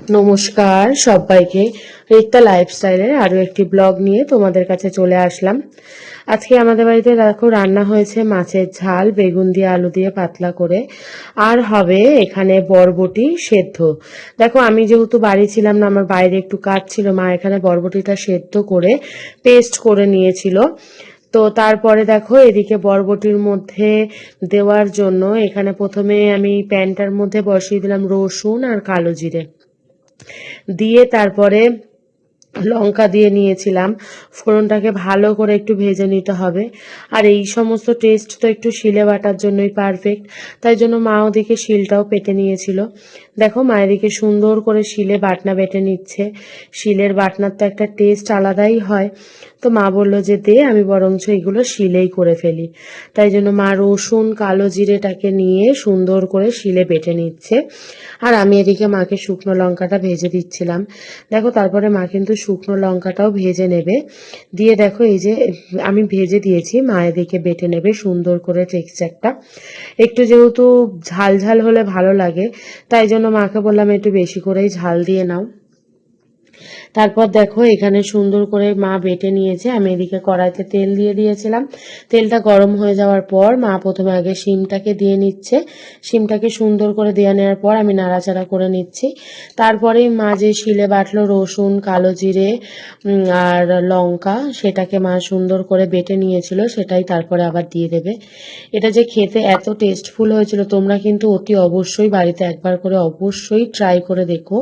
নমস্কার সবাইকে। রিক্তা লাইফস্টাইলের আরো একটি ব্লগ নিয়ে তোমাদের কাছে চলে আসলাম। আজকে আমাদের বাড়িতে দেখো রান্না হয়েছে মাছের ঝাল, বেগুন দিয়ে আলু দিয়ে পাতলা করে, আর হবে এখানে বরবটি সেদ্ধ। দেখো আমি যেহেতু বাড়ি ছিলাম না, আমার বাইরে একটু কাজ ছিল, মা এখানে বরবটিটা সেদ্ধ করে পেস্ট করে নিয়েছিল। তো তারপরে দেখো এদিকে বরবটির মধ্যে দেওয়ার জন্য এখানে প্রথমে আমি প্যানটার মধ্যে বসিয়ে দিলাম রসুন আর কালো জিরে দিয়ে, তারপরে লঙ্কা দিয়ে নিয়েছিলাম। ফোড়নটাকে ভালো করে একটু ভেজে নিতে হবে। আর এই সমস্ত টেস্ট তো একটু শিলে বাটার জন্যই পারফেক্ট, তাই জন্য মা ওদিকে শিলটাও পেতে নিয়েছিল। দেখো মা এদিকে সুন্দর করে শিলে বাটনা বেটে নিচ্ছে। শিলের বাটনার তো একটা টেস্ট আলাদাই হয়। তো মা বললো যে দে, আমি বরঞ্চ এগুলো শিলেই করে ফেলি। তাই জন্য মা রসুন কালো জিরেটাকে নিয়ে সুন্দর করে শিলে বেটে নিচ্ছে, আর আমি এদিকে মাকে শুকনো লঙ্কাটা ভেজে দিচ্ছিলাম। দেখো তারপরে মা কিন্তু শুকনো লঙ্কাটাও ভেজে নেবে। দিয়ে দেখো এই যে আমি ভেজে দিয়েছি, মা এদিকে বেটে নেবে সুন্দর করে টেক্সচারটা। একটু যেহেতু ঝাল ঝাল হলে ভালো লাগে, তাই জন্য মাকে বললাম একটু বেশি করেই ঝাল দিয়ে নাও। তারপর দেখো এখানে সুন্দর করে মা বেটে নিয়েছে। আমি এদিকে কড়াইতে তেল দিয়ে দিয়েছিলাম। তেলটা গরম হয়ে যাওয়ার পর মা প্রথমে আগে শিমটাকে দিয়ে নিচ্ছে। শিমটাকে সুন্দর করে দিয়ে নেওয়ার পর আমি নাড়াচাড়া করে নিচ্ছি। তারপরে মা যে শিলে বাটলো রসুন কালো জিরে আর লঙ্কা, সেটাকে মা সুন্দর করে বেটে নিয়েছিল, সেটাই তারপরে আবার দিয়ে দেবে। এটা যে খেতে এত টেস্টফুল হয়েছিল, তোমরা কিন্তু অতি অবশ্যই বাড়িতে একবার করে অবশ্যই ট্রাই করে দেখো।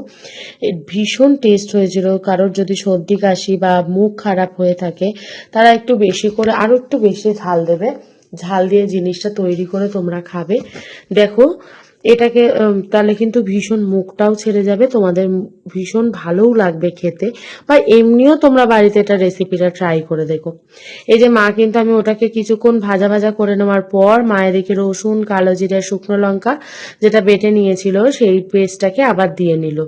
ভীষণ টেস্ট হয়েছিল। কারোর যদি সর্দি কাশি বা মুখ খারাপ হয়ে থাকে, তারা একটু বেশি করে আরো একটু বেশি ঝাল দেবে। ঝাল দিয়ে জিনিসটা তৈরি করে তোমরা খাবে। দেখো এটাকে তাহলে কিন্তু ভীষণ মুখটাও ছেড়ে যাবে, তোমাদের ভীষণ ভালোও লাগবে খেতে। বা এমনিও তোমরা বাড়িতে এটা রেসিপিটা ট্রাই করে দেখো। এই যে মা কিন্তু আমি ওটাকে কিছুক্ষণ ভাজা ভাজা করে নেওয়ার পর মায়ের দিকে রসুন কালো জিরা শুকনো লঙ্কা যেটা বেটে নিয়েছিল সেই পেস্টটাকে আবার দিয়ে নিল।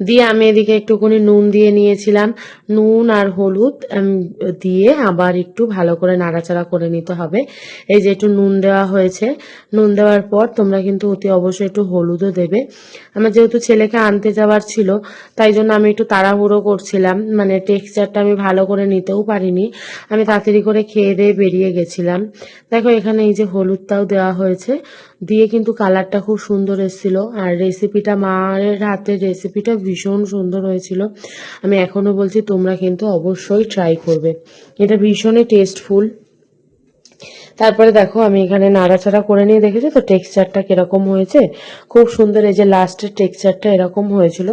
দিয়ে আমি এদিকে একটুখানি নুন দিয়ে নিয়েছিলাম। নুন আর হলুদ দিয়ে আবার একটু ভালো করে নাড়াচাড়া করে নিতে হবে। এই যে একটু নুন দেওয়া হয়েছে, নুন দেওয়ার পর তোমরা কিন্তু অতি অবশ্যই একটু হলুদও দেবে। আমার যেহেতু ছেলেকে আনতে যাওয়ার ছিল, তাই জন্য আমি একটু তাড়াহুড়ো করছিলাম, মানে টেক্সচারটা আমি ভালো করে নিতেও পারিনি। আমি তাড়াতাড়ি করে খেয়ে দিয়ে বেরিয়ে গেছিলাম। দেখো এখানে এই যে হলুদটাও দেওয়া হয়েছে, দিয়ে কিন্তু কালারটা খুব সুন্দর এসেছিল। আর রেসিপিটা মায়ের হাতের রেসিপিটা ভীষণ সুন্দর হয়েছিল। আমি এখনো বলছি তোমরা কিন্তু অবশ্যই ট্রাই করবে, এটা ভীষণই টেস্টফুল। তারপরে দেখো আমি এখানে নাড়াচাড়া করে নিয়ে দেখেছি তো টেক্সচারটা কিরকম হয়েছে, খুব সুন্দর। এই যে লাস্টের টেক্সচারটা এরকম হয়েছিল।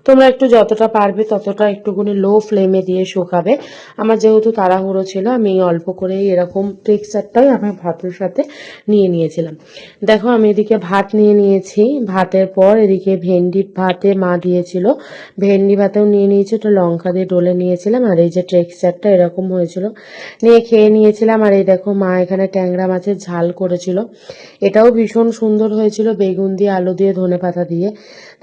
তোমরা একটু যতটা পারবে ততটা একটুখানি লো ফ্লেমে দিয়ে শুকাবে। আমার যেহেতু তাড়াহুড়ো ছিল, আমি অল্প করেই এরকম টেক্সচারটাই আমি ভাতের সাথে নিয়ে নিয়েছিলাম। দেখো আমি এদিকে ভাত নিয়ে নিয়েছি। ভাতের পর এদিকে ভেন্ডি ভাতে মা দিয়েছিল, ভেন্ডি ভাতেও নিয়ে নিয়েছি, তো লঙ্কা দিয়ে ডলে নিয়েছিলাম। আর এই যে টেক্সচারটা এরকম হয়েছিল, নিয়ে খেয়ে নিয়েছিলাম। আর এই দেখো মা এখানে ট্যাংরা মাছের ঝাল করেছিল, এটাও ভীষণ সুন্দর হয়েছিল, বেগুন দিয়ে আলু দিয়ে ধনেপাতা দিয়ে।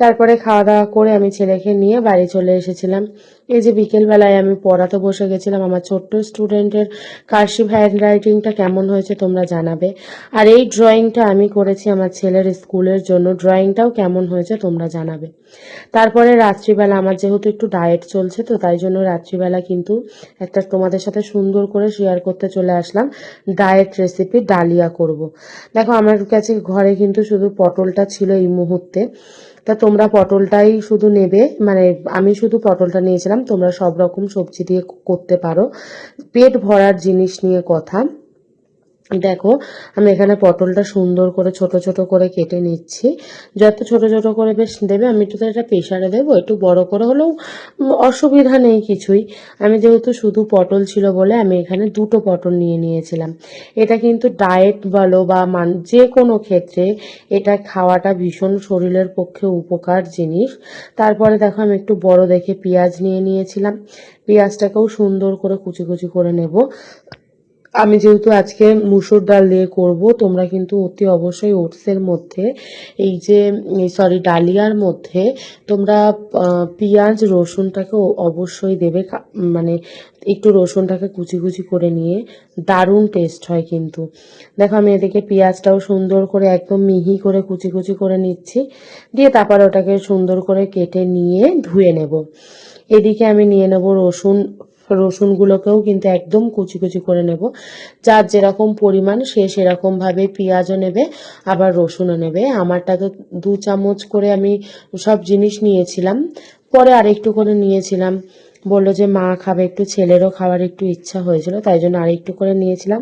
তারপরে খাওয়া দাওয়া করে আমি ছেলেকে নিয়ে বাড়ি চলে এসেছিলাম। এই যে বিকেলবেলায় আমি পড়াতে বসে গেছিলাম। আমার ছোট্ট স্টুডেন্টের কার্সিভ হ্যান্ড রাইটিংটা কেমন হয়েছে তোমরা জানাবে। আর এই ড্রয়িংটা আমি করেছি আমার ছেলের স্কুলের জন্য, ড্রয়িংটাও কেমন হয়েছে তোমরা জানাবে। তারপরে রাত্রিবেলা আমার যেহেতু একটু ডায়েট চলছে, তো তাই জন্য রাত্রিবেলা কিন্তু একটা তোমাদের সাথে সুন্দর করে শেয়ার করতে চলে আসলাম ডায়েট রেসিপি, ডালিয়া করব। দেখো আমার কাছে ঘরে কিন্তু শুধু পটলটা ছিল এই মুহূর্তে, তা তোমরা পটলটাই শুধু নেবে, মানে আমি শুধু পটলটা নিয়েছিলাম, তোমরা সব রকম সবজি দিয়ে করতে পারো। পেট ভরার জিনিস নিয়ে কথা। দেখো আমি এখানে পটলটা সুন্দর করে ছোট ছোট করে কেটে নিচ্ছি। যত ছোট ছোট করে বেশ দেবে, আমি একটু এটা প্রেশারে দেবো, একটু বড় করে হলেও অসুবিধা নেই কিছুই। আমি যেহেতু শুধু পটল ছিল বলে আমি এখানে দুটো পটল নিয়ে নিয়েছিলাম। এটা কিন্তু ডায়েট বলো বা যে কোনো ক্ষেত্রে এটা খাওয়াটা ভীষণ শরীরের পক্ষে উপকার জিনিস। তারপরে দেখো আমি একটু বড় দেখে পেঁয়াজ নিয়ে নিয়েছিলাম, পেঁয়াজটাকেও সুন্দর করে কুচি কুচি করে নেব। আমি যেহেতু আজকে মুসুর ডাল দিয়ে করব, তোমরা কিন্তু অতি অবশ্যই ওটসের মধ্যে এই যে সরি ডালিয়ার মধ্যে তোমরা পেঁয়াজ রসুনটাকে অবশ্যই দেবে, মানে একটু রসুনটাকে কুচি কুচি করে নিয়ে দারুণ টেস্ট হয় কিন্তু। দেখো আমি এদিকে পেঁয়াজটাও সুন্দর করে একদম মিহি করে কুচি কুচি করে নিচ্ছি, দিয়ে তারপর ওটাকে সুন্দর করে কেটে নিয়ে ধুয়ে নেব। এদিকে আমি নিয়ে নেব রসুনগুলোকেও কিন্তু একদম কুচি কুচি করে নেব। যার যেরকম পরিমাণ সে সেরকম ভাবে পেঁয়াজও নেবে আবার রসুনও নেবে। আমারটা তো 2 চামচ করে আমি সব জিনিস নিয়েছিলাম, পরে আরেকটু করে নিয়েছিলাম। বললো যে মা খাবে, একটু ছেলেরও খাওয়ার একটু ইচ্ছা হয়েছিল, তাই জন্য আরেকটু করে নিয়েছিলাম।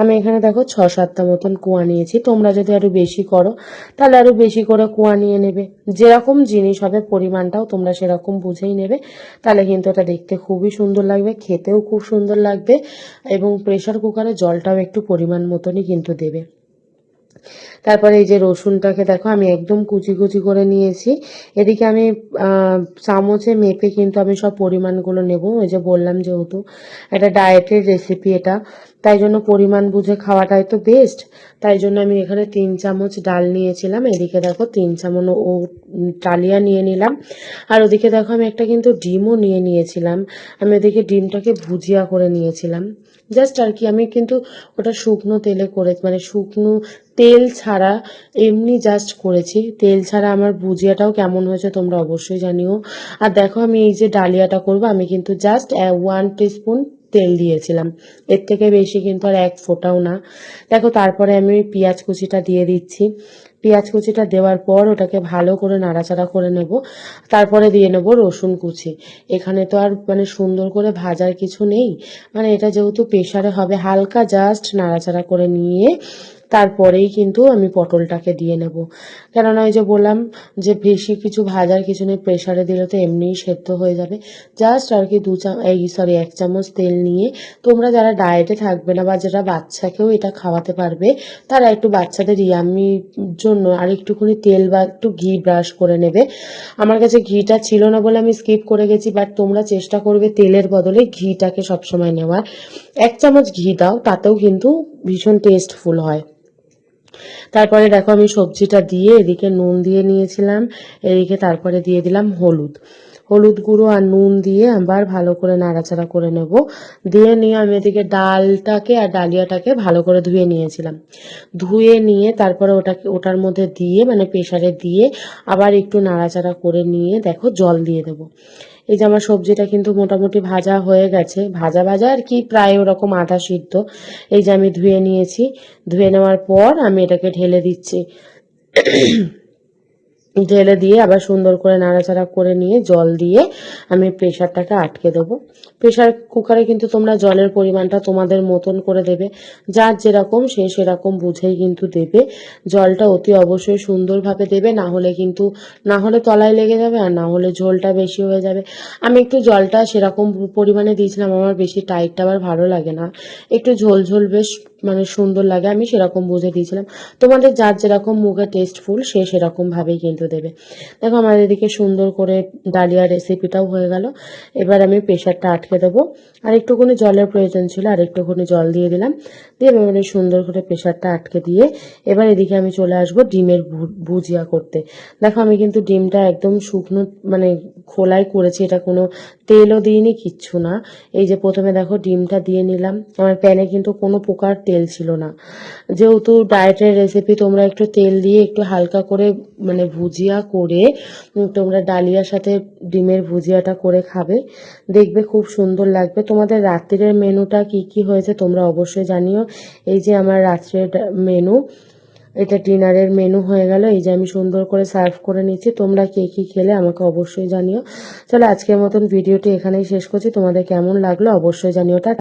আমি এখানে দেখো 6-7টা মতন কুয়া নিয়েছি। তোমরা যদি আরো বেশি করো তাহলে আরো বেশি করে কুয়া নিয়ে নেবে। যেরকম জিনিস হবে পরিমাণটাও তোমরা সেরকম বুঝেই নেবে, তাহলে কিন্তু এটা দেখতে খুবই সুন্দর লাগবে, খেতেও খুব সুন্দর লাগবে। এবং প্রেসার কুকারে জলটাও একটু পরিমাণ মতনই কিন্তু দেবে। তারপরে এই যে রসুনটাকে দেখো আমি একদম কুচি কুচি করে নিয়েছি। এদিকে আমি চামচে মেপে কিন্তু আমি সব পরিমাণগুলো নেব। ওই যে বললাম যেহেতু এটা ডায়েটের রেসিপি, এটা তাই জন্য পরিমাণ বুঝে খাওয়াটাই তো বেস্ট। তাই জন্য আমি এখানে 3 চামচ ডাল নিয়েছিলাম, এদিকে দেখো 3 চামচ ও ডালিয়া নিয়ে নিলাম। আর ওদিকে দেখো আমি একটা কিন্তু ডিমও নিয়ে নিয়েছিলাম। আমি ওদিকে ডিমটাকে ভুজিয়া করে নিয়েছিলাম জাস্ট আর কি। আমি কিন্তু ওটা শুকনো তেলে করে, মানে শুকনো তেল ছাড়া এমনি জাস্ট করেছি। তেল ছাড়া আমার ভুজিয়াটাও কেমন হয়েছে তোমরা অবশ্যই জানিও। আর দেখো আমি এই যে ডালিয়াটা করব, আমি কিন্তু জাস্ট 1 টিস্পুন তেল দিয়েছিলাম, এর থেকে বেশি কিন্তু আর 1 ফোঁটাও না। দেখো তারপরে আমি পেঁয়াজ কুচিটা দিয়ে দিচ্ছি। পেঁয়াজ কুচিটা দেওয়ার পর ওটাকে ভালো করে নাড়াচাড়া করে নেব। তারপরে দিয়ে নেব রসুন কুচি। এখানে তো আর মানে সুন্দর করে ভাজার কিছু নেই, মানে এটা যেহেতু প্রেসারে হবে, হালকা জাস্ট নাড়াচাড়া করে নিয়ে তারপরেই কিন্তু আমি পটলটাকে দিয়ে নেব। কেননা ওই যে বললাম যে বেশি কিছু ভাজার কিছু নেই, প্রেসারে দিলে তো এমনিই সেদ্ধ হয়ে যাবে। জাস্ট আর কি 1 চামচ তেল নিয়ে, তোমরা যারা ডায়েটে থাকবে না বা যারা বাচ্চাকেও এটা খাওয়াতে পারবে, তারা একটু বাচ্চাদের ইয়ামির জন্য আর একটুখানি তেল বা একটু ঘি ব্রাশ করে নেবে। আমার কাছে ঘিটা ছিল না বলে আমি স্কিপ করে গেছি, বাট তোমরা চেষ্টা করবে তেলের বদলে ঘিটাকে সবসময় নেওয়ার। 1 চামচ ঘি দাও, তাতেও কিন্তু ভীষণ টেস্টফুল হয়। তারপরে দেখো আমি সবজিটা দিয়ে এদিকে নুন দিয়ে নিয়েছিলাম, এদিকে তারপরে দিয়ে দিলাম হলুদ গুঁড়ো আর নুন দিয়ে আবার ভালো করে নাড়াচাড়া করে নেব। দিয়ে নিয়ে আমি এদিকে ডালটাকে আর ডালিয়াটাকে ভালো করে ধুয়ে নিয়েছিলাম। ধুয়ে নিয়ে তারপরে ওটার মধ্যে দিয়ে, মানে প্রেসারে দিয়ে আবার একটু নাড়াচাড়া করে নিয়ে দেখো জল দিয়ে দেবো। এই যে আমার সবজিটা কিন্তু মোটামুটি ভাজা হয়ে গেছে, ভাজা ভাজা আর কি, প্রায় ওরকম আধা সিদ্ধ। এই যে আমি ধুয়ে নিয়েছি, ধুয়ে নেওয়ার পর আমি এটাকে ঢেলে দিচ্ছি। ঢেলে দিয়ে আবার সুন্দর করে নাড়াচাড়া করে নিয়ে জল দিয়ে আমি প্রেসারটাকে আটকে দেবো। প্রেসার কুকারে কিন্তু তোমরা জলের পরিমাণটা তোমাদের মতন করে দেবে, যার যেরকম সে সেরকম বুঝেই কিন্তু দেবে। জলটা অতি অবশ্যই সুন্দরভাবে দেবে, না হলে তলায় লেগে যাবে, আর না হলে ঝোলটা বেশি হয়ে যাবে। আমি একটু জলটা সেরকম পরিমাণে দিয়েছিলাম, আমার বেশি টাইটটা আবার ভালো লাগে না, একটু ঝোল ঝোল বেশ মানে সুন্দর লাগে, আমি সেরকম বুঝে দিয়েছিলাম। তোমাদের যার যেরকম মুখে টেস্টফুল সে সেরকম ভাবেই কিন্তু দেবে। দেখো আমার এদিকে সুন্দর করে ডালিয়া রেসিপিটাও হয়ে গেল। এবার আমি প্রেসারটা আটকে দেবো। আর একটুখানি জলের প্রয়োজন ছিল, আর একটুখানি জল দিয়ে দিলাম, দিয়ে এবারে সুন্দর করে প্রেসারটা আটকে দিয়ে এবার এদিকে আমি চলে আসবো ডিমের ভুজিয়া করতে। দেখো আমি কিন্তু ডিমটা একদম শুকনো মানে খোলাই করেছি, এটা কোনো তেলও দিইনি, কিচ্ছু না। এই যে প্রথমে দেখো ডিমটা দিয়ে নিলাম, আমার প্যানে কিন্তু কোনো প্রকার তেল ছিল না। যেহেতু ডায়েটের রেসিপি, তোমরা একটু তেল দিয়ে একটু হালকা করে মানে ভুজিয়া করে তোমরা ডালিয়ার সাথে ডিমের ভুজিয়াটা করে খাবে, দেখবে খুব সুন্দর লাগবে। তোমাদের রাত্রির মেনুটা কি কি হয়েছে তোমরা অবশ্যই জানিও। এই যে আমার রাত্রের মেনু, এটা ডিনারের মেনু হয়ে গেল। এই যে আমি সুন্দর করে সার্ভ করে নিচ্ছি, তোমরা কে কি খেলে আমাকে অবশ্যই জানিও। চলো আজকের মতন ভিডিওটি এখানেই শেষ করছি, তোমাদের কেমন লাগলো অবশ্যই জানিও।